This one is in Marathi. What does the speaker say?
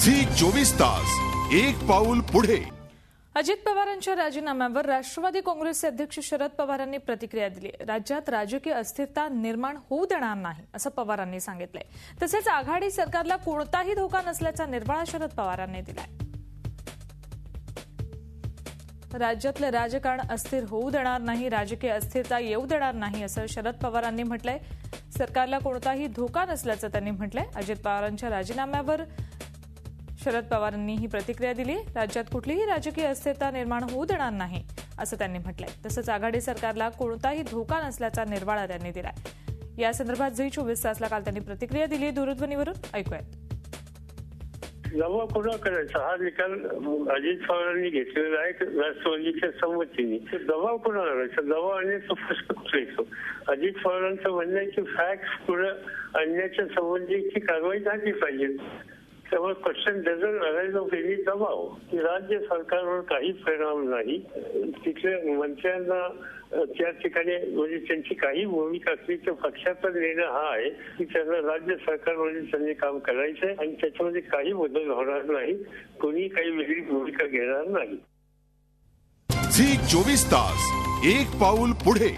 झी 24 तास एक पाऊल पुढे। अजित पवारांच्या राजीनाम्यावर राष्ट्रवादी काँग्रेसचे अध्यक्ष शरद पवारांनी प्रतिक्रिया दिली। राज्यात राजकीय अस्थिरता निर्माण होऊ देणार नाही असं पवारांनी सांगितलंय। तसेच आघाडी सरकारला कोणताही धोका नसल्याचा निर्वाळा शरद पवारांनी दिलाय। राज्यातलं राजकारण अस्थिर होऊ देणार नाही, राजकीय अस्थिरता येऊ देणार नाही असं शरद पवारांनी म्हटलंय। सरकारला कोणताही धोका नसल्याचं त्यांनी म्हटलंय। अजित पवारांच्या राजीनाम्यावर शरद पवारांनी ही प्रतिक्रिया दिली। राज्यात कुठलीही राजकीय अस्थिरता निर्माण होऊ देणार नाही असं त्यांनी म्हटलंय। तसंच आघाडी सरकारला कोणताही धोका नसल्याचा निर्वाळा त्यांनी दिलाय। या संदर्भात झी 24 तासला काल त्यांनी प्रतिक्रिया दिली। दूरध्वनीवरून ऐकूयात। दबाव कोणा करायचा हा निकाल अजित पवारांनी घेतलेला आहे राष्ट्रवादीच्या संमतीने। दबाव कोणाला करायचा? दबाव आणण्याचा प्रश्न कुठे येतो? अजित पवारांचं म्हणणं आहे की फॅक्ट्स पुढे आणण्याच्या संबंधीची कारवाई झाली पाहिजे। त्यामुळे question doesn't arise of any दबाव। राज्य सरकारवर काही परिणाम नाही। तिथल्या मंत्र्यांना त्या ठिकाणी म्हणजे त्यांची काही भूमिका असली तर पक्षाचा निर्णय हा आहे की त्यांना राज्य सरकारमध्ये त्यांनी काम करायचंय आणि त्याच्यामध्ये काही बदल होणार नाही, कोणी काही वेगळी भूमिका घेणार नाही। झी 24 तास एक पाऊल पुढे।